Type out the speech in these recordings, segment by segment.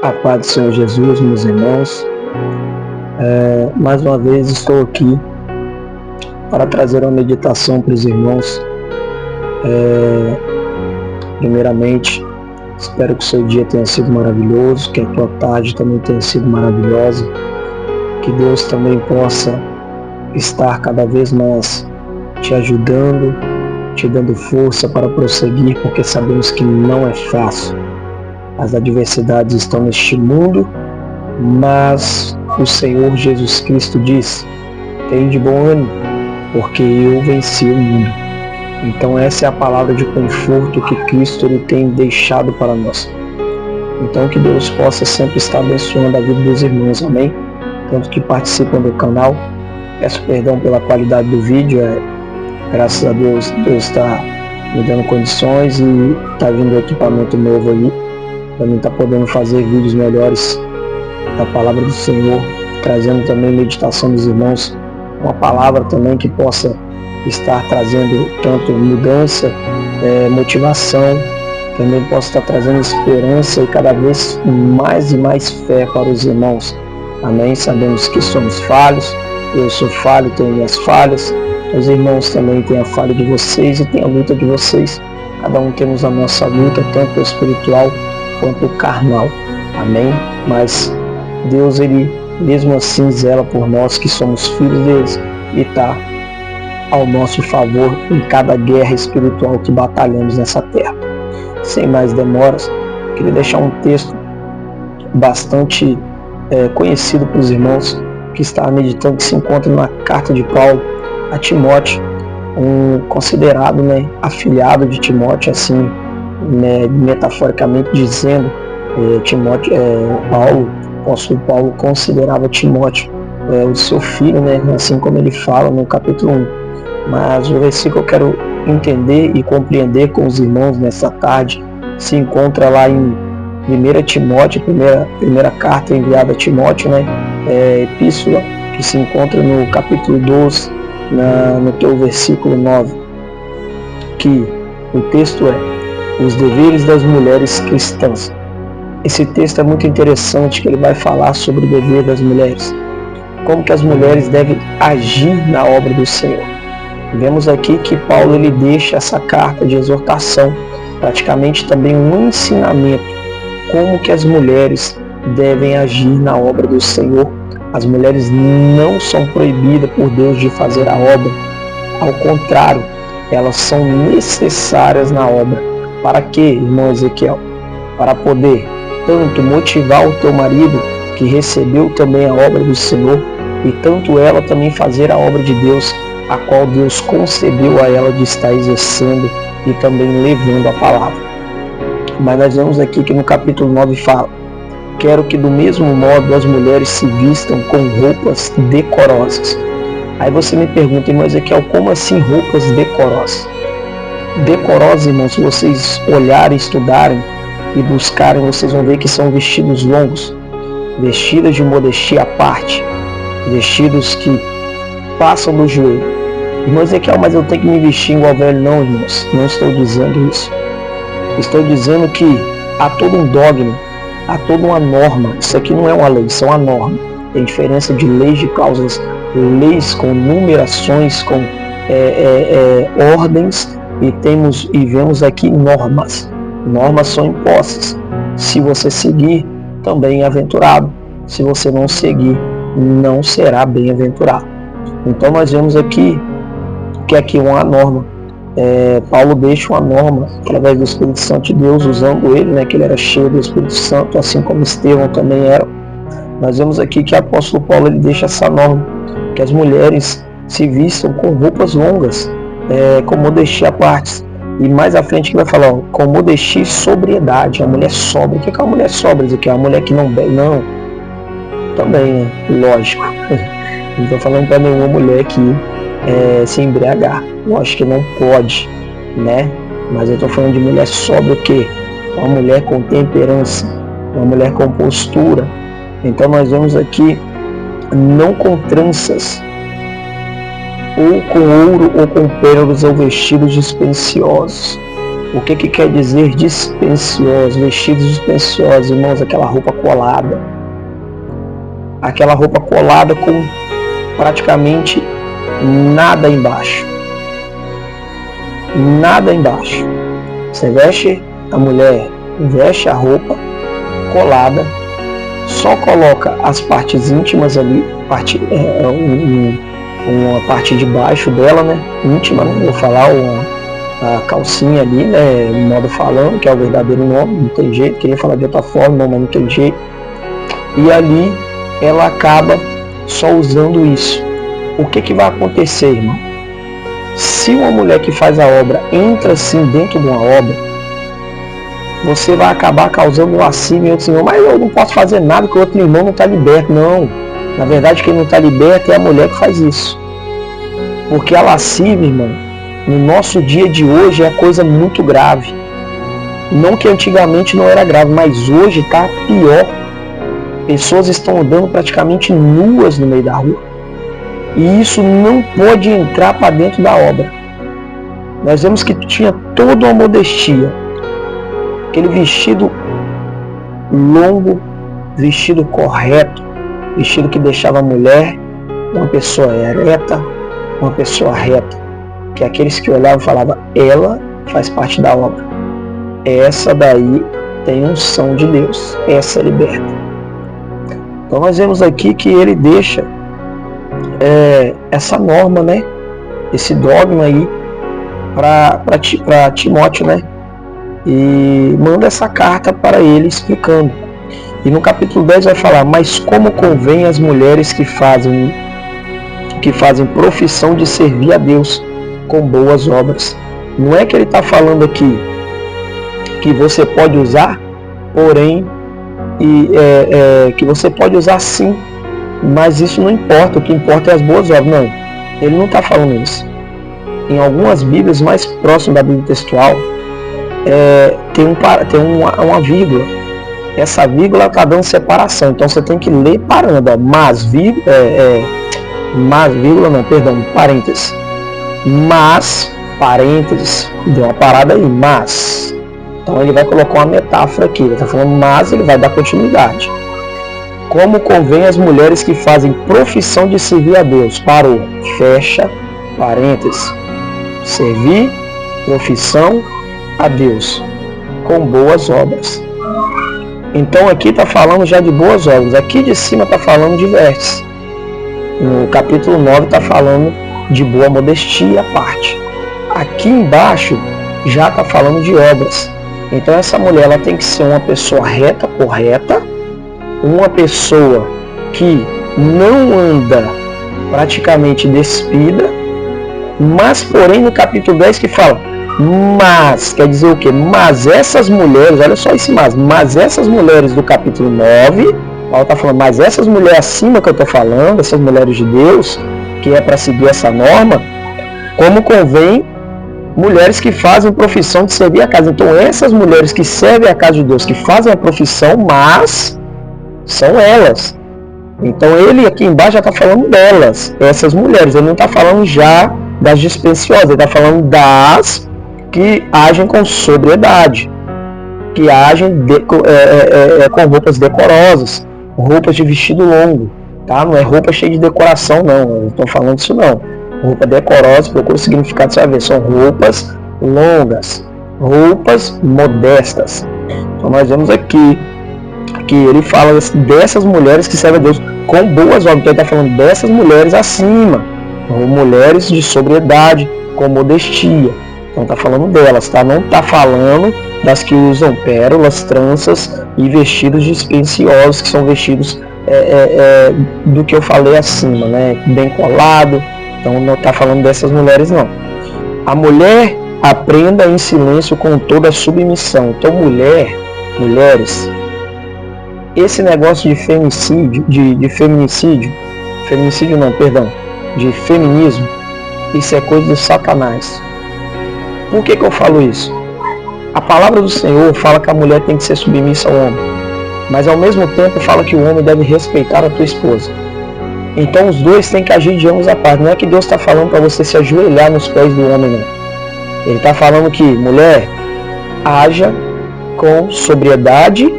A paz do Senhor Jesus, meus irmãos. Mais uma vez estou aqui para trazer uma meditação para os irmãos. Primeiramente, espero que o seu dia tenha sido maravilhoso, que a tua tarde também tenha sido maravilhosa, que Deus também possa estar cada vez mais te ajudando, te dando força para prosseguir, porque sabemos que não é fácil. As adversidades estão neste mundo, mas o Senhor Jesus Cristo diz: tenha de bom ânimo, porque eu venci o mundo. Então essa é a palavra de conforto que Cristo ele tem deixado para nós. Então que Deus possa sempre estar abençoando a vida dos irmãos, amém? Tanto que participam do canal. Peço perdão pela qualidade do vídeo, graças a Deus, Deus está me dando condições e está vindo equipamento novo aí, para mim estar podendo fazer vídeos melhores da palavra do Senhor, trazendo também meditação dos irmãos, uma palavra também que possa estar trazendo tanto mudança, motivação, também possa estar trazendo esperança e cada vez mais e mais fé para os irmãos, amém? Sabemos que somos falhos, eu sou falho, tenho minhas falhas, os irmãos também têm a falha de vocês e tem a luta de vocês, cada um temos a nossa luta, tanto espiritual quanto carnal, amém? Mas Deus, ele mesmo assim zela por nós que somos filhos deles e está ao nosso favor em cada guerra espiritual que batalhamos nessa terra. Sem mais demoras, queria deixar um texto bastante conhecido para os irmãos que está meditando, que se encontra na carta de Paulo a Timóteo, considerado afilhado de Timóteo, assim, metaforicamente dizendo, o apóstolo Paulo considerava Timóteo o seu filho, assim como ele fala no capítulo 1. Mas o versículo que eu quero entender e compreender com os irmãos nessa tarde se encontra lá em 1 Timóteo, primeira carta enviada a Timóteo, epístola, que se encontra no capítulo 12, no teu versículo 9, que o texto é: os deveres das mulheres cristãs. Esse texto é muito interessante, que ele vai falar sobre o dever das mulheres, como que as mulheres devem agir na obra do Senhor. Vemos aqui que Paulo ele deixa essa carta de exortação, praticamente também um ensinamento, como que as mulheres devem agir na obra do Senhor. As mulheres não são proibidas por Deus de fazer a obra, ao contrário, elas são necessárias na obra. Para quê, irmão Ezequiel? Para poder tanto motivar o teu marido, que recebeu também a obra do Senhor, e tanto ela também fazer a obra de Deus, a qual Deus concedeu a ela de estar exercendo e também levando a palavra. Mas nós vemos aqui que no capítulo 9 fala: quero que do mesmo modo as mulheres se vistam com roupas decorosas. Aí você me pergunta, irmão Ezequiel, como assim roupas decorosas? Decorosas, irmãos, se vocês olharem, estudarem e buscarem, vocês vão ver que são vestidos longos, vestidos de modestia à parte, vestidos que passam do joelho. Irmão Ezequiel, mas eu tenho que me vestir igual velho? Não, irmãos, não estou dizendo isso. Estou dizendo que há todo um dogma, há toda uma norma. Isso aqui não é uma lei, isso é uma norma. Tem diferença de leis, de causas, leis com numerações, com ordens, e vemos aqui normas. Normas são impostas. Se você seguir, também é aventurado. Se você não seguir, não será bem-aventurado. Então nós vemos aqui que aqui uma norma. Paulo deixa uma norma através do Espírito Santo de Deus, usando ele, que ele era cheio do Espírito Santo, assim como Estevão também era. Nós vemos aqui que o apóstolo Paulo ele deixa essa norma, que as mulheres se vistam com roupas longas, com modestia à parte. E mais à frente que vai falar, com modestia e sobriedade. A mulher sóbria. O que é uma mulher sóbria? Isso aqui é uma mulher que não bebe? Não. Também, lógico. Não estou falando para nenhuma mulher que se embriagar. Lógico que não pode, Mas eu estou falando de mulher sóbria, o quê? Uma mulher com temperança, uma mulher com postura. Então nós vemos aqui, não com tranças, ou com ouro, ou com pérolas, ou vestidos dispendiosos. O que quer dizer dispendiosos, vestidos dispendiosos, irmãos? Aquela roupa colada. Aquela roupa colada com praticamente nada embaixo. Nada embaixo. Você veste, a mulher veste a roupa colada, só coloca as partes íntimas ali, uma parte de baixo dela, né? Íntima, né? Vou falar a calcinha ali, né? Modo falando, que é o verdadeiro nome, não tem jeito, queria falar de outra forma, mas não tem jeito. E ali ela acaba só usando isso. O que vai acontecer, irmão? Se uma mulher que faz a obra entra assim dentro de uma obra, você vai acabar causando lascívia em outro irmão. Mas eu não posso fazer nada porque o outro irmão não está liberto. Não. Na verdade, quem não está liberto é a mulher que faz isso. Porque a lascívia, irmão, no nosso dia de hoje é coisa muito grave. Não que antigamente não era grave, mas hoje está pior. Pessoas estão andando praticamente nuas no meio da rua. E isso não pode entrar para dentro da obra. Nós vemos que tinha toda uma modestia. Aquele vestido longo, vestido correto, vestido que deixava a mulher uma pessoa ereta, uma pessoa reta. Que aqueles que olhavam falavam, ela faz parte da obra. Essa daí tem unção de Deus, essa liberta. Então nós vemos aqui que ele deixa essa norma, né? Esse dogma aí para Timóteo, né? E manda essa carta para ele explicando. E no capítulo 10 vai falar, mas como convém às mulheres que fazem profissão de servir a Deus com boas obras. Não é que ele está falando aqui que você pode usar, porém, que você pode usar sim, mas isso não importa, o que importa é as boas obras. Não, ele não está falando isso. Em algumas Bíblias mais próximas da Bíblia textual, tem uma vírgula. Essa vírgula está dando separação, então você tem que ler parando, parênteses. Mas, parênteses, deu uma parada aí, mas. Então ele vai colocar uma metáfora aqui, ele está falando mas, ele vai dar continuidade. Como convém às mulheres que fazem profissão de servir a Deus, parou, fecha, parênteses. Servir, profissão a Deus, com boas obras. Então aqui está falando já de boas obras, aqui de cima está falando de vestes. No capítulo 9 está falando de boa modestia à parte. Aqui embaixo já está falando de obras. Então essa mulher ela tem que ser uma pessoa reta, correta, uma pessoa que não anda praticamente despida, mas porém no capítulo 10 que fala, mas, quer dizer o quê? Mas essas mulheres, olha só esse mas essas mulheres do capítulo 9, Paulo está falando, mas essas mulheres acima que eu estou falando, essas mulheres de Deus, que é para seguir essa norma, como convém mulheres que fazem profissão de servir a casa. Então essas mulheres que servem a casa de Deus, que fazem a profissão, mas são elas. Então ele aqui embaixo já está falando delas, essas mulheres. Ele não está falando já das dispensiosas, ele está falando das que agem com sobriedade, que agem com roupas decorosas, roupas de vestido longo, tá? Não é roupa cheia de decoração, não estou falando isso não. Roupa decorosa, procura o significado, você vai ver, são roupas longas, roupas modestas. Então nós vemos aqui que ele fala dessas mulheres que servem a Deus com boas obras. Então ele está falando dessas mulheres acima, ou mulheres de sobriedade, com modestia. Então está falando delas, tá? Não está falando das que usam pérolas, tranças e vestidos dispendiosos, que são vestidos do que eu falei acima, né? Bem colado. Então não está falando dessas mulheres não. A mulher aprenda em silêncio com toda a submissão. Então mulheres, esse negócio de feminicídio, de feminismo, isso é coisa de Satanás. Por que eu falo isso? A palavra do Senhor fala que a mulher tem que ser submissa ao homem, mas ao mesmo tempo fala que o homem deve respeitar a tua esposa. Então os dois têm que agir de ambos à parte. Não é que Deus está falando para você se ajoelhar nos pés do homem, não. Ele está falando que, mulher, haja com sobriedade,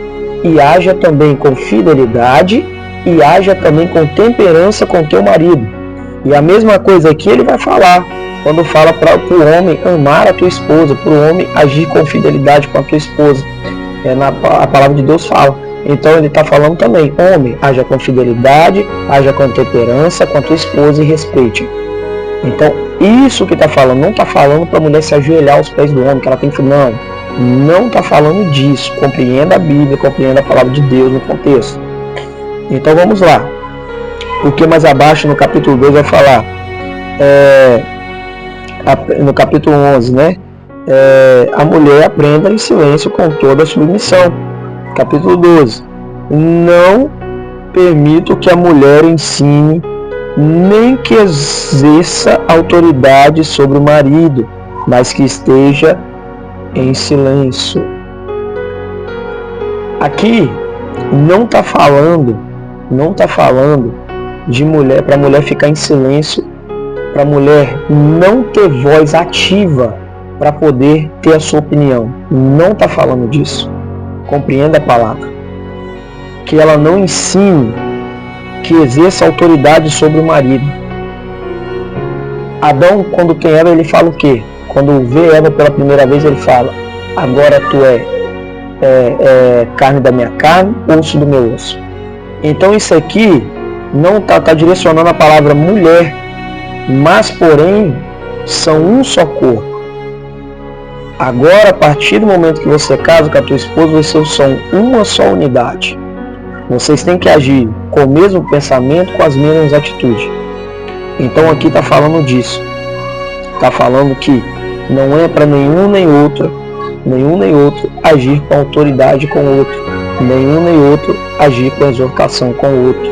e haja também com fidelidade, e haja também com temperança com teu marido. E a mesma coisa aqui ele vai falar, quando fala para o homem amar a tua esposa, para o homem agir com fidelidade com a tua esposa. A palavra de Deus fala. Então ele está falando também, homem, haja com fidelidade, haja com temperança com a tua esposa e respeite. Então isso que está falando, não está falando para a mulher se ajoelhar aos pés do homem, que ela tem que... Não está falando disso. Compreenda a Bíblia, compreenda a palavra de Deus no contexto. Então vamos lá. Porque mais abaixo no capítulo 2 vai falar, no capítulo 11, né? A mulher aprenda em silêncio com toda a submissão. Capítulo 12. Não permito que a mulher ensine, nem que exerça autoridade sobre o marido, mas que esteja em silêncio. Aqui não está falando de mulher, para a mulher ficar em silêncio, para a mulher não ter voz ativa para poder ter a sua opinião. Não está falando disso. Compreenda a palavra. Que ela não ensine, que exerça autoridade sobre o marido. Adão, quando tem Eva, ele fala o quê? Quando vê Eva pela primeira vez, ele fala, agora tu é carne da minha carne, osso do meu osso. Então isso aqui não está direcionando a palavra mulher, mas porém são um só corpo. Agora, a partir do momento que você casa com a tua esposa, vocês são uma só unidade. Vocês têm que agir com o mesmo pensamento, com as mesmas atitudes. Então aqui está falando disso. Está falando que não é para nenhum nem outro agir com autoridade com o outro. Nenhum nem outro agir com exortação com o outro.